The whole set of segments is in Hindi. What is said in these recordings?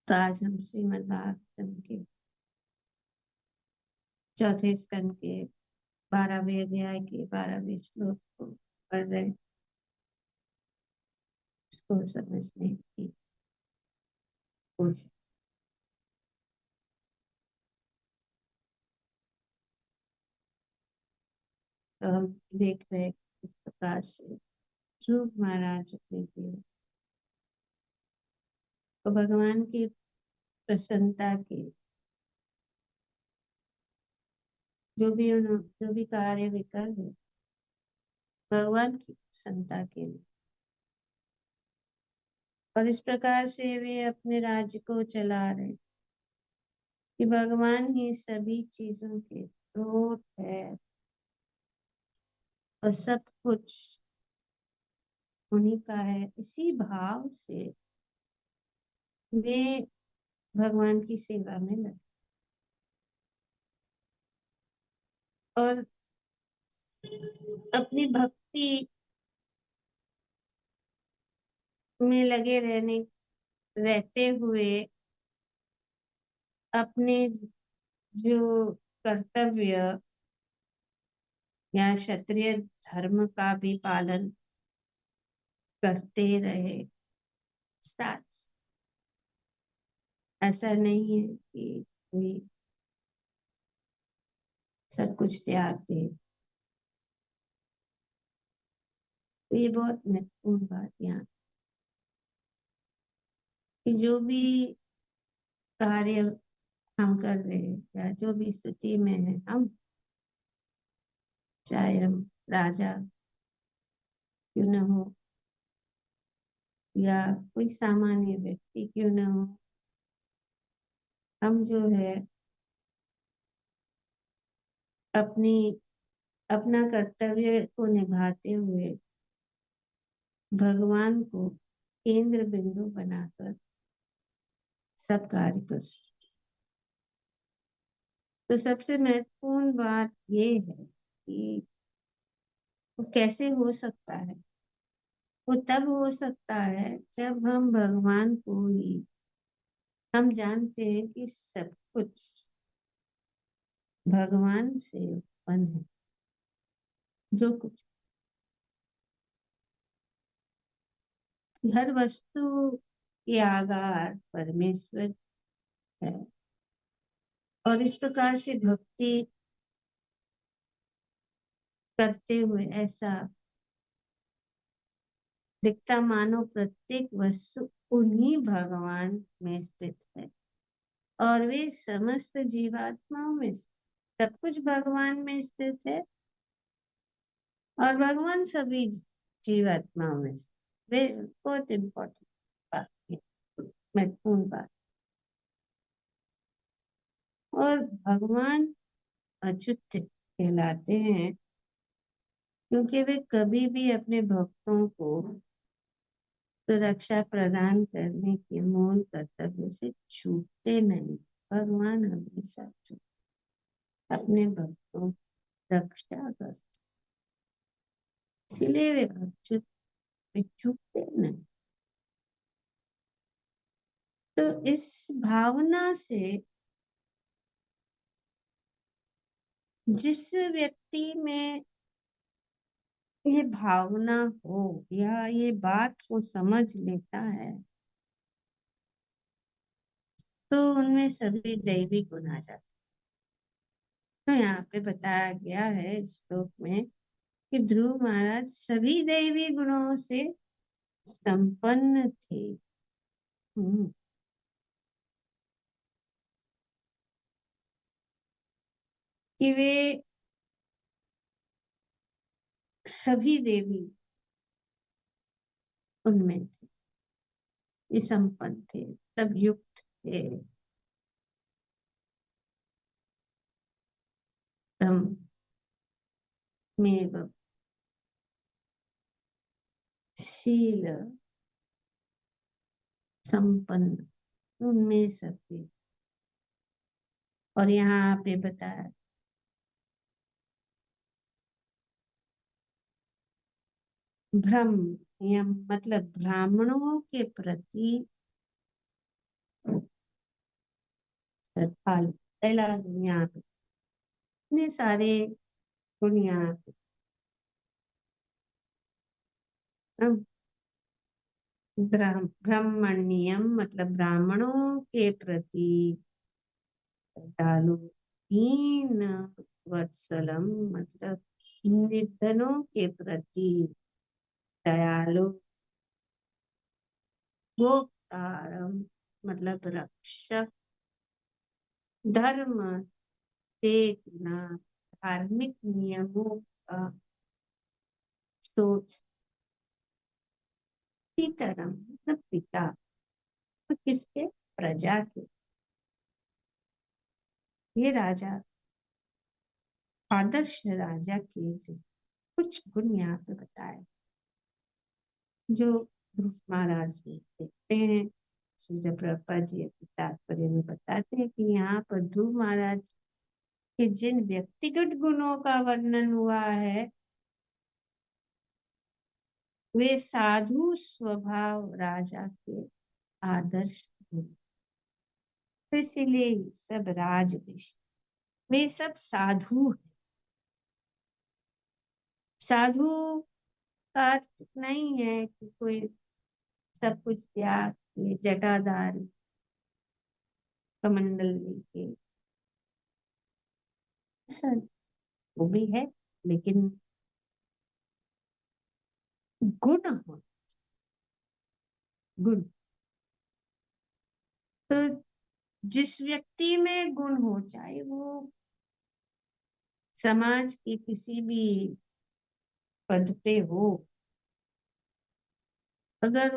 तो आज हम श्रीमद् भागवतम के चौथे स्कंद के 12वें अध्याय के 12वें श्लोक को पढ़ रहे, उसको समझने की कोशिश। तो हम देख रहे इस प्रकार से ध्रुव महाराज अपने जीवन को भगवान की प्रसन्नता के जो भी कार्य वे कर रहे भगवान की प्रसन्नता के लिए, और इस प्रकार से वे अपने राज्य को चला रहे कि भगवान ही सभी चीजों के स्रोत है और सब कुछ उन्हीं का है। इसी भाव से वे भगवान की सेवा में लगे और अपनी भक्ति में लगे रहते हुए अपने जो कर्तव्य या क्षत्रिय धर्म का भी पालन करते रहे। साथ ऐसा नहीं है कि कोई सब कुछ त्याग दे। तो ये बहुत महत्वपूर्ण बात यहाँ कि जो भी कार्य हम कर रहे हैं या जो भी स्थिति में है हम, चाहे हम राजा क्यों न हो या कोई सामान्य व्यक्ति क्यों न हो, हम जो है अपनी अपना कर्तव्य को निभाते हुए भगवान को केंद्र बिंदु बनाकर सब कार्य कर सकते। तो सबसे महत्वपूर्ण बात ये है कि वो कैसे हो सकता है। वो तब हो सकता है जब हम भगवान को ही, हम जानते हैं कि सब कुछ भगवान से उत्पन्न है। जो कुछ, हर वस्तु के आधार परमेश्वर है। और इस प्रकार से भक्ति करते हुए ऐसा दिखता मानो प्रत्येक वस्तु उन्हीं भगवान में स्थित है और वे समस्त जीवात्माओं में, सब कुछ भगवान में स्थित है और भगवान सभी जीवात्माओं में स्थित। वे बहुत इम्पोर्टेंट बात है, महत्वपूर्ण बात। और भगवान अच्युत कहलाते हैं क्योंकि वे कभी भी अपने भक्तों को सुरक्षा प्रदान करने के मूल कर्तव्य से छूटते नहीं। भगवान हमेशा अपने भक्तों की रक्षा करते, इसलिए वे अच्युत, वे छूटते नहीं। तो इस भावना से जिस व्यक्ति में ये भावना हो या ये बात को समझ लेता है तो उनमें सभी दैवी गुण आ जाते। तो यहाँ पे बताया गया है इस श्लोक में कि ध्रुव महाराज सभी दैवी गुणों से संपन्न थे। कि वे सभी देवी उनमें थे, ये संपन्न थे, सब युक्त थे। तम में शील संपन्न, उनमें सभी। और यहाँ पे बताया भ्रम या मतलब ब्राह्मणों के प्रति श्रद्धालु, पहला दुनिया पे इतने सारे दुनिया पे ब्राह्मण्यम मतलब ब्राह्मणों के प्रति श्रद्धालु, दीन वत्सलम मतलब निर्धनों के प्रति दयालु, गोप्तारम मतलब रक्षक, धर्म देखना, धार्मिक नियमों का सोच, पितरम मतलब पिता, तो किसके? प्रजा के। ये राजा, आदर्श राजा के जो कुछ गुण यहाँ पे बताए, जो ध्रुव महाराज में देखते हैं। श्रील प्रभुपाद जी अपने तात्पर्य में बताते हैं कि यहाँ पर ध्रुव महाराज के जिन व्यक्तिगत गुणों का वर्णन हुआ है, वे साधु स्वभाव राजा के आदर्श गुण। तो इसीलिए सब राजऋषि वे सब साधु हैं। साधु का अर्थ नहीं है कि कोई सब कुछ त्याग के जटाधारी कमंडल लेके, सर वो भी है, लेकिन गुण हो, गुण। तो जिस व्यक्ति में गुण हो, चाहे वो समाज के किसी भी पद पे हो, अगर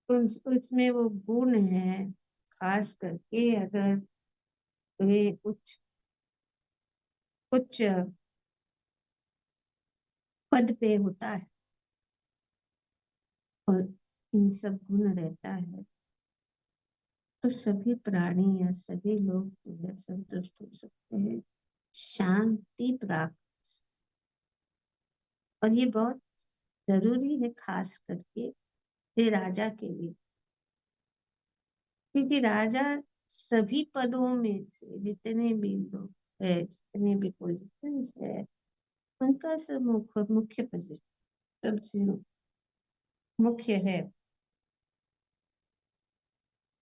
उसमें वो गुण है, खास करके अगर वे उच्च उच्च पद पे होता है और इन सब गुण रहता है, तो सभी प्राणी या सभी लोग जो है संतुष्ट हो सकते हैं, शांति प्राप्त। और ये बहुत जरूरी है, खास करके ये राजा के लिए, क्योंकि राजा सभी पदों में से जितने भी लोग है, जितने भी पोजीशंस है, उनका सब मुख्य पोजीशन सबसे मुख्य है।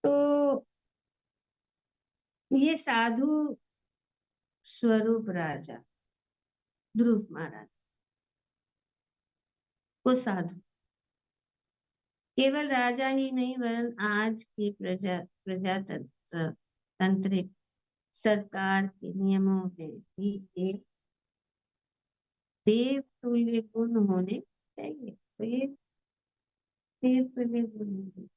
तो ये साधु स्वरूप राजा ध्रुव महाराज, वो साधु केवल राजा ही नहीं, वरन आज की प्रजातंत्र तांत्रिक सरकार के नियमों में भी एक देव तुल्य गुण होने चाहिए। तो ये देव तुल्य गुण होने चाहिए,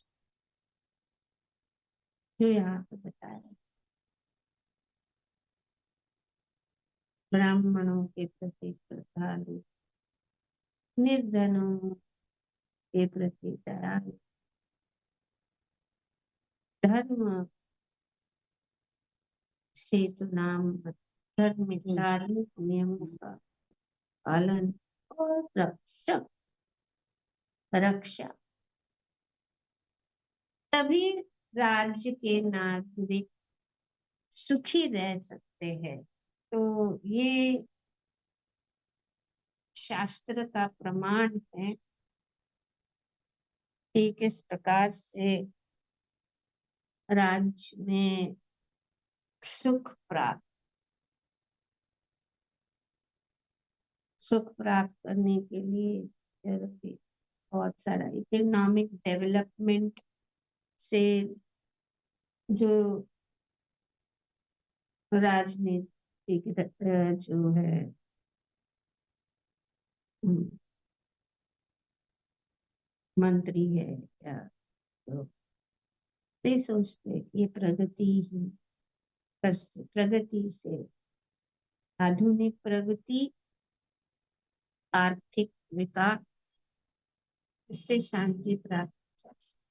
जो यहाँ पे बताया है। ब्राह्मणों के प्रति श्रद्धालु, निर्धनों के प्रति दयालु, धर्म सेतु नाम धर्म धार्मिक नियमों का पालन, और रक्षक रक्षा, तभी राज्य के नागरिक सुखी रह सकते हैं। तो ये शास्त्र का प्रमाण है कि किस प्रकार से राज्य में सुख प्राप्त करने के लिए बहुत सारा इकोनॉमिक डेवलपमेंट से जो राजनीतिक जो है मंत्री है, या तो ये सोचते ये प्रगति ही प्रगति से, आधुनिक प्रगति, आर्थिक विकास, इससे शांति प्राप्त हो सकती।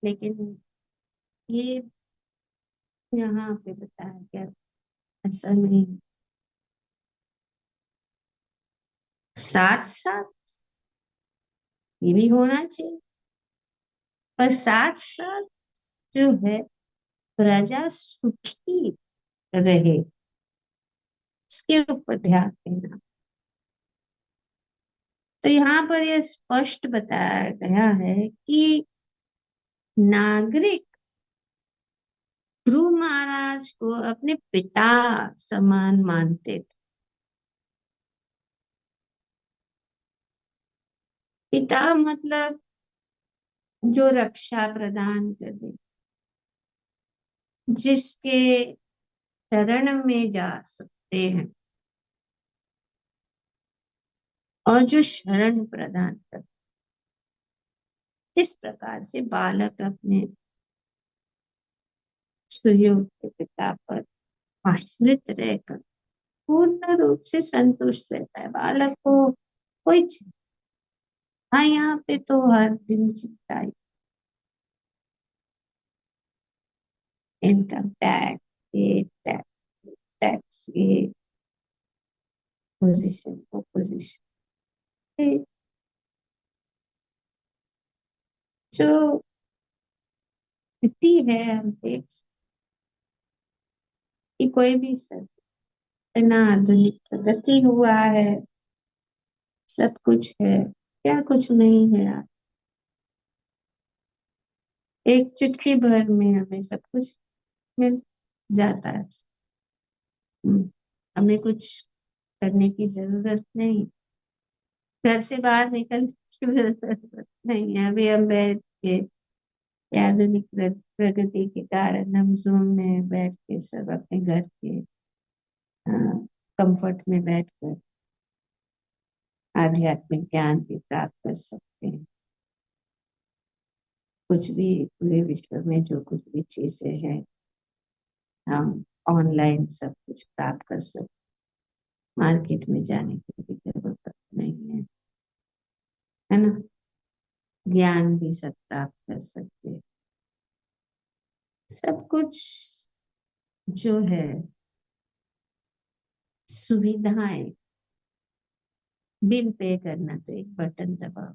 लेकिन ये यहाँ पे बताया गया ऐसा नहीं। साथ साथ ये भी होना चाहिए, पर साथ साथ जो है प्रजा सुखी रहे, इसके ऊपर ध्यान देना। तो यहाँ पर यह स्पष्ट बताया गया है कि नागरिक ध्रुव महाराज को अपने पिता समान मानते थे। पिता मतलब जो रक्षा प्रदान करे, जिसके शरण में जा सकते हैं और जो शरण प्रदान करते। इस प्रकार से बालक अपने सुयोग के पिता पर आश्रित रहकर पूर्ण रूप से संतुष्ट रहता है। बालक को कोई चिंता, हाँ यहाँ पे तो हर दिन चिंता है, इनकम टैक्स, ये टैक्स, टैक्स, ये पोजीशन, वो पोजीशन, जो स्थिति है हम देख कि कोई भी सब इतना आधुनिक प्रगति हुआ है, सब कुछ है, क्या कुछ नहीं है यार। एक चुटकी भर में हमें सब कुछ मिल जाता है। हमें कुछ करने की जरूरत नहीं, घर से बाहर निकलने की जरूरत नहीं है। अभी हम बैठ के आधुनिक प्रगति के कारण हम जूम में बैठ के सब अपने घर के कंफर्ट में बैठकर आध्यात्मिक ज्ञान भी प्राप्त कर सकते हैं। कुछ भी पूरे विश्व में जो कुछ भी चीजें हैं, हम ऑनलाइन सब कुछ प्राप्त कर सकते, मार्केट में जाने की भी जरूरत नहीं है ना। ज्ञान भी सब प्राप्त कर सकते हैं। सब कुछ जो है सुविधाएं, बिल पे करना तो एक बटन दबाओ,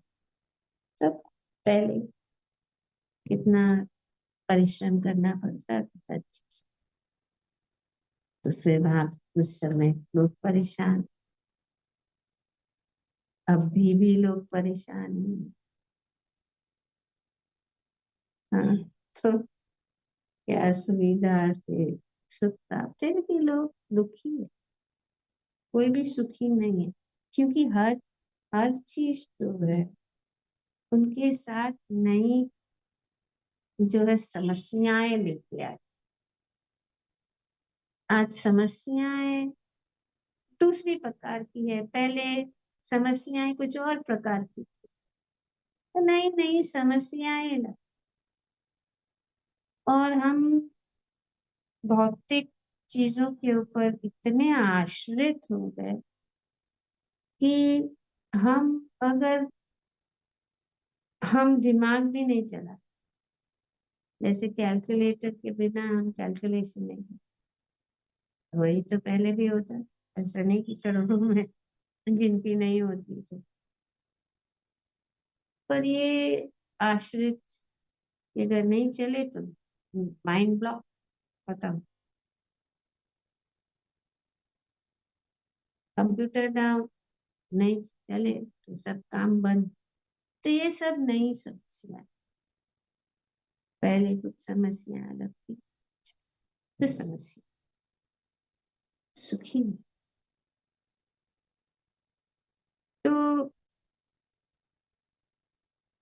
सब। पहले कितना परिश्रम करना पड़ता था, तो फिर वहां कुछ समय लोग परेशान, अभी भी लोग परेशान हैं। हाँ, तो क्या सुविधा से सुख प्राप्त है, कि लोग दुखी है, कोई भी सुखी नहीं है, क्योंकि हर हर चीज जो है उनके साथ नई जो है समस्याएं लेके आए। आज समस्याएं दूसरी प्रकार की है, पहले समस्याएं कुछ और प्रकार की थी, तो नई नई समस्याएं और हम भौतिक चीजों के ऊपर इतने आश्रित हो गए कि हम अगर हम दिमाग भी नहीं चला, जैसे कैलकुलेटर के बिना हम कैलकुलेशन नहीं कर, वही तो पहले भी होता था। ऐसा नहीं कि करोड़ों में गिनती नहीं होती थी, पर ये आश्रित अगर नहीं चले तो माइंड ब्लॉक, खत्म। कंप्यूटर डाउन, नहीं चले तो सब काम बंद। तो ये सब नई समस्या, पहले कुछ समस्या अलग थी, तो समस्या सुखी नहीं। तो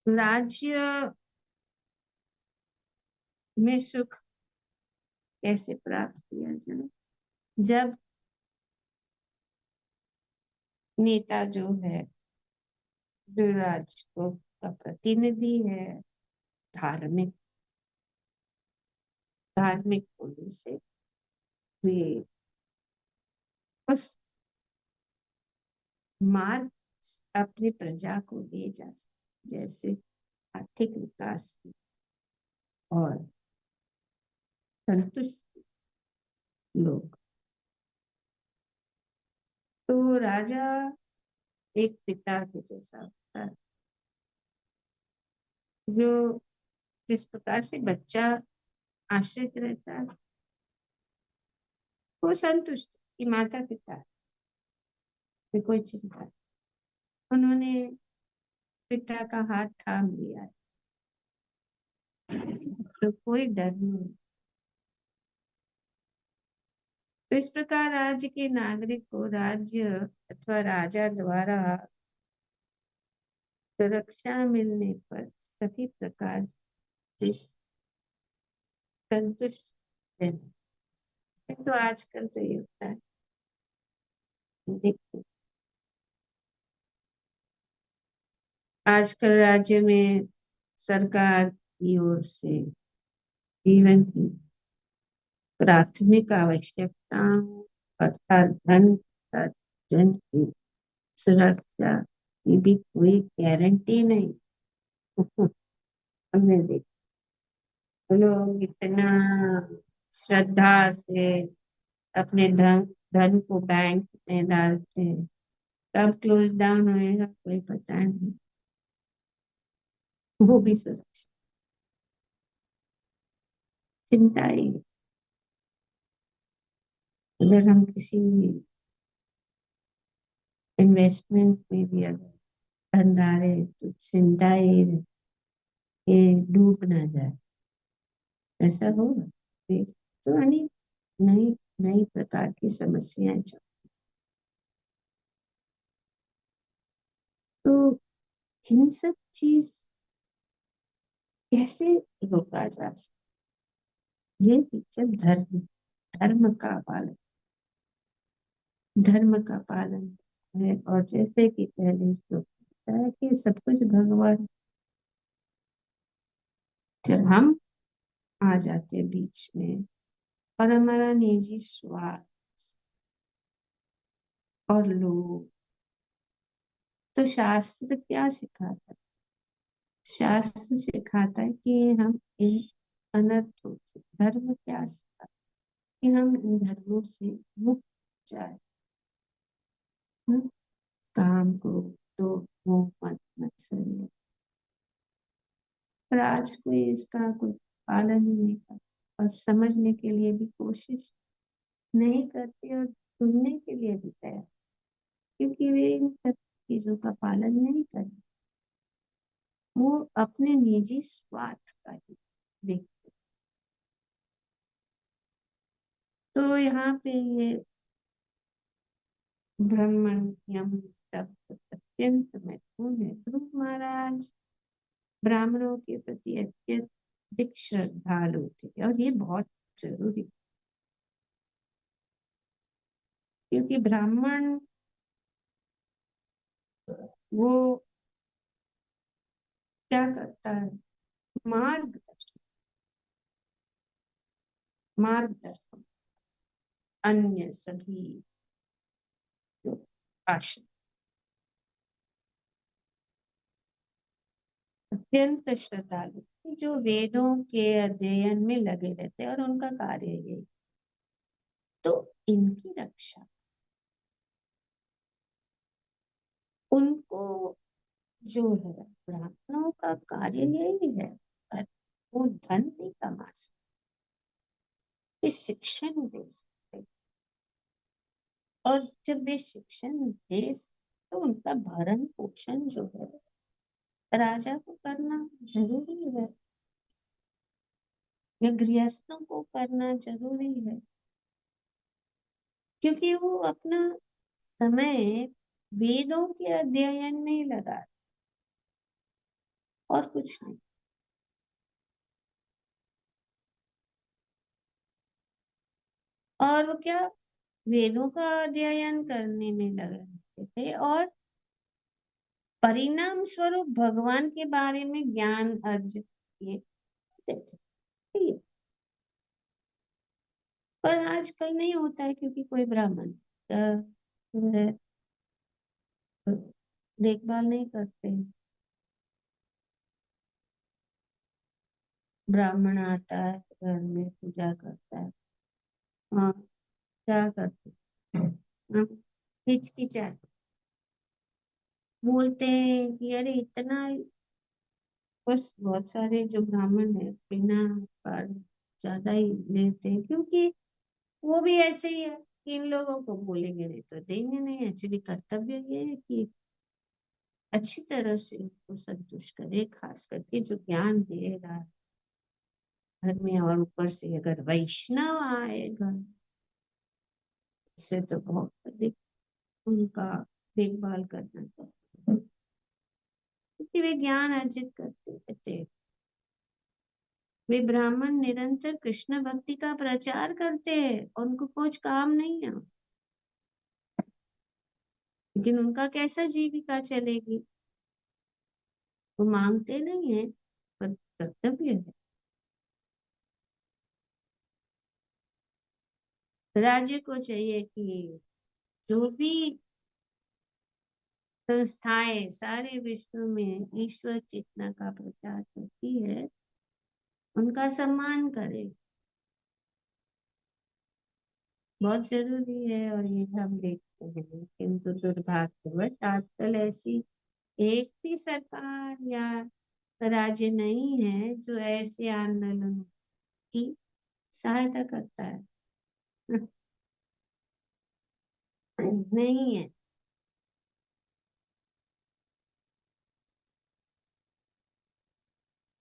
राज्य में सुख कैसे प्राप्त किया जाए, जब नेता जो है जो राज्य को का प्रतिनिधि है, धार्मिक धार्मिक होने से वे उस मार्ग अपनी प्रजा को ले जा सकते, जैसे आर्थिक विकास की और संतुष्ट लोग। तो राजा एक पिता के जैसा होता है, जो जिस प्रकार से बच्चा आश्रित रहता है, वो संतुष्ट कि माता पिता में कोई चिंता नहीं। उन्होंने पिता का हाथ थाम लिया है, तो कोई डर नहीं। तो इस प्रकार राज्य के नागरिक को राज्य अथवा राजा द्वारा सुरक्षा मिलने पर सभी प्रकार से संतुष्ट रहना। तो आजकल तो ये होता है, देखते आजकल राज्य में सरकार की ओर से जीवन की प्राथमिक आवश्यकताओं अर्थात धन तथा जन की सुरक्षा की भी कोई गारंटी नहीं। हमने देखा लोग इतना श्रद्धा से अपने धन धन को बैंक में डालते हैं, कब क्लोज डाउन होएगा कोई पता नहीं। वो भी सुरक्षा चिंता ही है। अगर हम किसी इन्वेस्टमेंट में भी अगर धन डाले तो चिंता ही है कि डूब ना जाए, ऐसा होगा। तो अनेक नई नई प्रकार की समस्याएं तो इन सब चीज कैसे रोका जा सकता, ये पिक्चर धर्म का पालन, धर्म का पालन है। और जैसे कि पहले श्लोक में बताया कि सब कुछ भगवान, जब हम आ जाते हैं बीच में और हमारा निजी स्वार्थ और लोग, तो शास्त्र क्या सिखाता है? शास्त्र सिखाता है कि हम इन अनर्थों से, धर्म क्या सिखाता है कि हम इन धर्मों से मुक्त जाए। हम्म, काम को तो मोह मत मत्सर्य, पर आज कोई इसका कोई पालन ही नहीं करता और समझने के लिए भी कोशिश नहीं करते और सुनने के लिए भी तैयार, क्योंकि वे इन सब चीजों का पालन नहीं करते, वो अपने निजी स्वार्थ का ही देखते। तो यहाँ पे ये ब्राह्मण यम शब्द अत्यंत महत्वपूर्ण है। ध्रुव महाराज ब्राह्मणों के प्रति अत्यधिक श्रद्धालु थे और ये बहुत जरूरी, क्योंकि ब्राह्मण वो क्या करता है, मार्गदर्शन, मार्गदर्शन अन्य सभी जो आश्रम अत्यंत श्रद्धालु जो वेदों के अध्ययन में लगे रहते हैं और उनका कार्य यही, तो इनकी रक्षा उनको जो है, ब्राह्मणों का कार्य यही है। पर वो धन नहीं कमा सकते, शिक्षण दे सकते, और जब वे शिक्षण दे तो उनका भरण पोषण जो है राजा को करना जरूरी है या गृहस्थों को करना जरूरी है, क्योंकि वो अपना समय वेदों के अध्ययन में ही लगा और कुछ नहीं। और वो क्या, वेदों का अध्ययन करने में लगे रहते थे और परिणाम स्वरूप भगवान के बारे में ज्ञान अर्जित किए होते थे। ठीक है? पर आजकल नहीं होता है, क्योंकि कोई ब्राह्मण जो है देखभाल नहीं करते हैं। ब्राह्मण आता है घर में पूजा करता है, हाँ क्या करते हैं? हम हिचकिचाते, बोलते हैं कि अरे इतना, बस बहुत सारे जो ब्राह्मण है बिना कारण ज्यादा ही लेते हैं, क्योंकि वो भी ऐसे ही है कि इन लोगों को बोलेंगे नहीं तो देंगे नहीं। एक्चुअली कर्तव्य ये है कि अच्छी तरह से उनको संतुष्ट करे, खास करके जो ज्ञान दे रहा है घर में, और ऊपर से अगर वैष्णव आए घर से तो बहुत अधिक उनका देखभाल करना चाहिए, क्योंकि वे ज्ञान अर्जित करते रहते हैं। वे ब्राह्मण निरंतर कृष्ण भक्ति का प्रचार करते हैं, उनको कुछ काम नहीं है, लेकिन उनका कैसा जीविका चलेगी, वो मांगते नहीं है, पर कर्तव्य है। राज्य को चाहिए कि जो भी संस्थाएं सारे विश्व में ईश्वर चेतना का प्रचार करती है, उनका सम्मान करे, बहुत जरूरी है। और ये हम देखते हैं, किंतु दुर्भाग्यवश आजकल ऐसी एक भी सरकार या राज्य नहीं है जो ऐसे आंदोलन की सहायता करता है। नहीं है।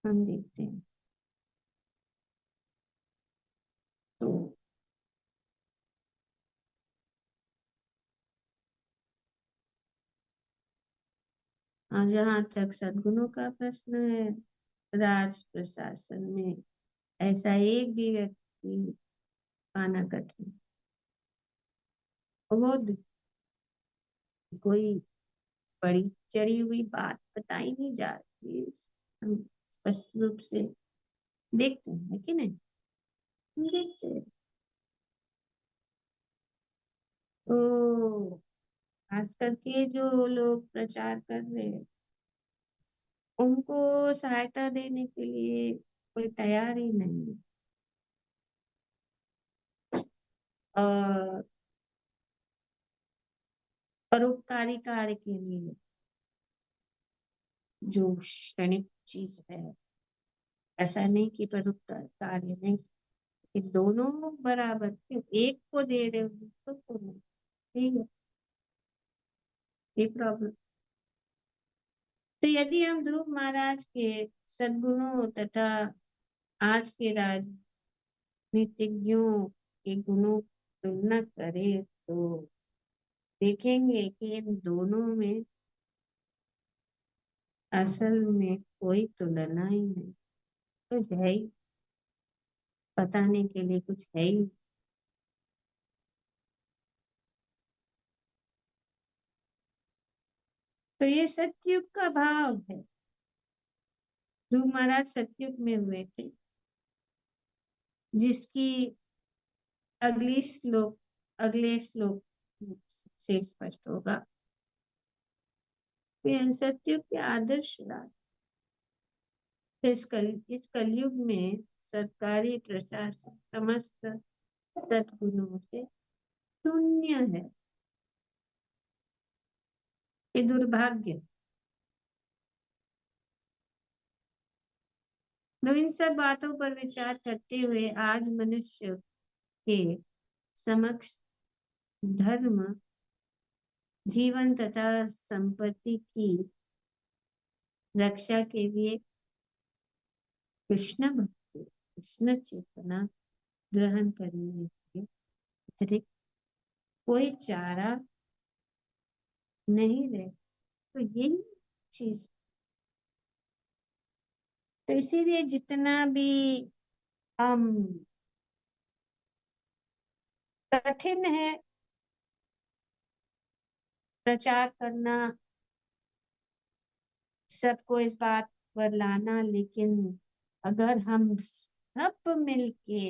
हम देखते हैं तो। और जहाँ तक सद्गुणों का प्रश्न है, राज प्रशासन में ऐसा एक भी व्यक्ति पाना कठिन। वो कोई बड़ी चढ़ी हुई बात बताई नहीं जा रही, हम स्पष्ट रूप से देखते हैं कि नहीं, हम देखते हैं। तो आजकल के जो लोग प्रचार कर रहे हैं, उनको सहायता देने के लिए कोई तैयार ही नहीं है। और परोपकारी कार्य के लिए जो क्षणिक चीज है, ऐसा नहीं कि परोपकार कार्य नहीं, कि दोनों बराबर, क्यों एक को दे रहे हो दूसरों को नहीं, ठीक है, ये प्रॉब्लम। तो यदि हम ध्रुव महाराज के सद्गुणों तथा आज के राजनीतिज्ञों के गुणों की तुलना करें, तो देखेंगे कि इन दोनों में असल में कोई तुलना ही नहीं, कुछ है ही बताने के लिए, कुछ है ही। तो ये सतयुग का भाव है। ध्रुव महाराज सतयुग में हुए थे, जिसकी अगले श्लोक से स्पष्ट होगा। ये सतयुग के आदर्श राज। इस कलयुग में सरकारी प्रशासन समस्त सद्गुणों से शून्य है। ये दुर्भाग्य। तो इन सब बातों पर विचार करते हुए आज मनुष्य के समक्ष धर्म, जीवन तथा संपत्ति की रक्षा के लिए कृष्ण भक्ति, कृष्ण चेतना ग्रहण करने के अतिरिक्त कोई चारा नहीं रहे। तो यही चीज, तो इसीलिए जितना भी हम कठिन है प्रचार करना, सबको इस बात पर लाना, लेकिन अगर हम सब मिलके,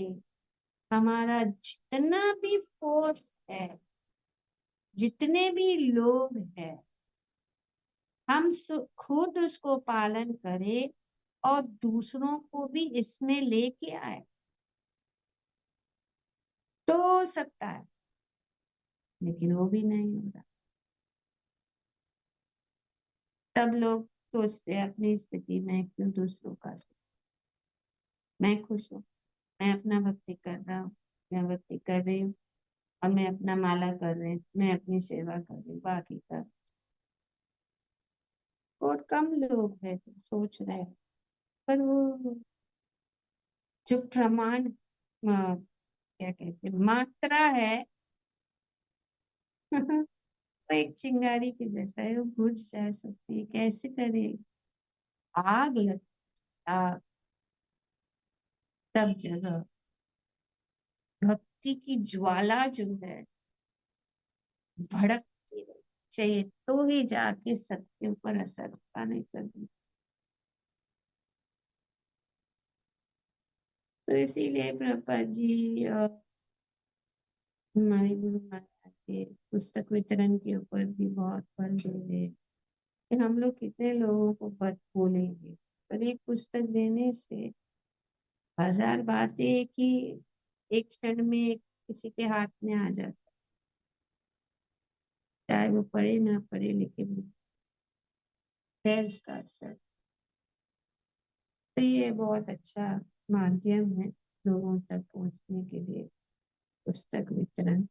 हमारा जितना भी फोर्स है, जितने भी लोग हैं, हम खुद उसको पालन करें और दूसरों को भी इसमें लेके आए, तो हो सकता है। लेकिन वो भी नहीं हो रहा। तब लोग सोचते हैं अपनी स्थिति में क्यों दूसरों का मैं खुश हूँ। मैं अपना भक्ति कर रहा हूँ, मैं भक्ति कर रही हूँ, और मैं अपना माला कर रही हूँ, मैं अपनी सेवा कर रही हूँ, बाकी का और कम लोग हैं जो सोच रहे हैं। पर वो जो प्रमाण क्या कहते हैं मात्रा है वो एक चिंगारी के जैसा है, वो बुझ जा सकती है, कैसे करे। आग लग, आग सब जगह, भक्ति की ज्वाला जो है भड़कती रहनी चाहिए, तो ही जाके सबके ऊपर असर होगा, नहीं करनी। तो इसीलिए प्रभुपाद जी हमारे गुरु महाराज के पुस्तक वितरण के ऊपर भी बहुत बल दे रहे हैं कि हम लोग कितने लोगों को बत बोलेंगे, पर एक पुस्तक देने से हजार बातें एक क्षण में किसी के हाथ में आ जाती, चाहे वो पढ़े ना पढ़े, लेकिन है उसका असर। तो ये बहुत अच्छा माध्यम है लोगों तक पहुंचने के लिए, पुस्तक वितरण।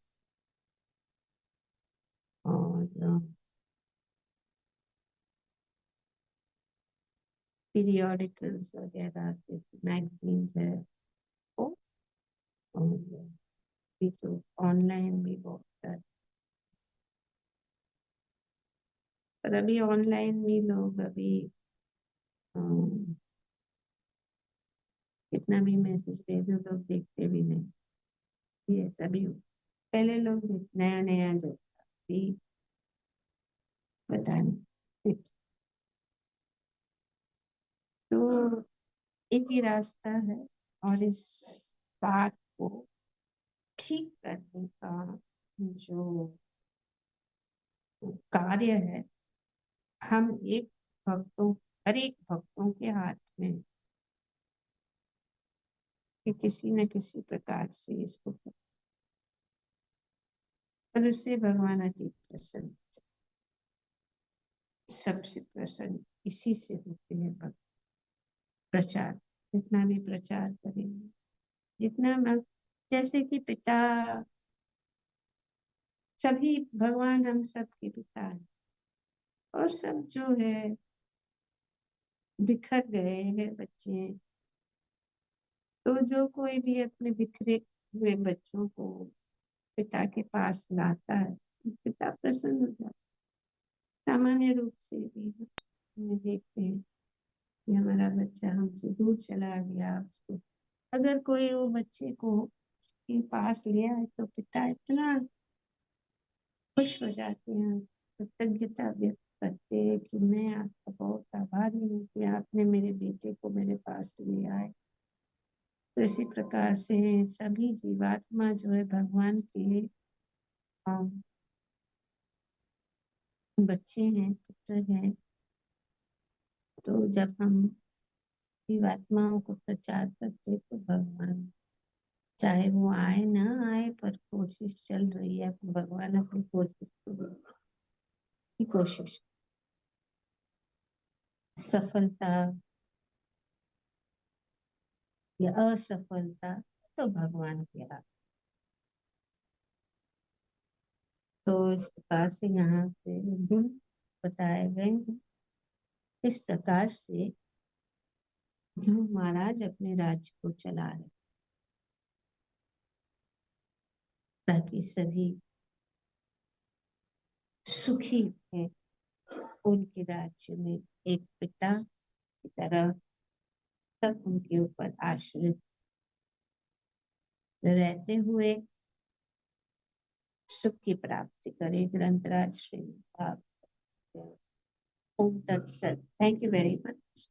और पीरियोडिकल्स वगैरह, मैगजीन्स है वो, और भी तो ऑनलाइन भी बहुत है। पर अभी ऑनलाइन भी लोग अभी कितना भी मैसेज दे दो लोग देखते भी नहीं, ये सभी। पहले लोग नया नया जो था भी पता नहीं। तो एक ही रास्ता है, और इस बात को ठीक करने का जो कार्य है, हम एक भक्तों हर एक भक्तों के हाथ में है कि किसी न किसी प्रकार से इसको और उससे भगवान अति प्रसन्न, सबसे प्रसन्न इसी से होते हैं भक्त। प्रचार जितना भी प्रचार करेंगे, जितना जैसे कि पिता, सभी भगवान हम सब के पिता हैं, और सब जो है बिखर गए हैं बच्चे, तो जो कोई भी अपने बिखरे हुए बच्चों को पिता के पास लाता है, पिता प्रसन्न हो जाता है। सामान्य रूप से भी हम देखते हैं कि हमारा बच्चा हमसे दूर चला गया, उसको अगर कोई वो बच्चे को के पास लिया है तो पिता इतना खुश हो जाते हैं, कृतज्ञता व्यक्त करते हैं कि मैं आपका बहुत आभारी हूँ कि आपने मेरे बेटे को मेरे पास लिया है। तो इसी प्रकार से सभी जीवात्मा जो है भगवान के बच्चे हैं, पुत्र हैं। तो जब हम जीवात्माओं को प्रचार करते तो भगवान, चाहे वो आए ना आए, पर कोशिश चल रही है, भगवान अपनी कोशिश सफलता या असफलता तो भगवान के हाथ। तो इस प्रकार से यहाँ से गुण बताए गए हैं। इस प्रकार से ध्रुव महाराज अपने राज्य को चला रहे, ताकि सभी सुखी है। उनके राज्य में एक पिता की तरह सब उनके ऊपर आश्रित रहते हुए सुख की प्राप्ति करे। ग्रंथराज श्री ओम तत्सत। Thank you very much.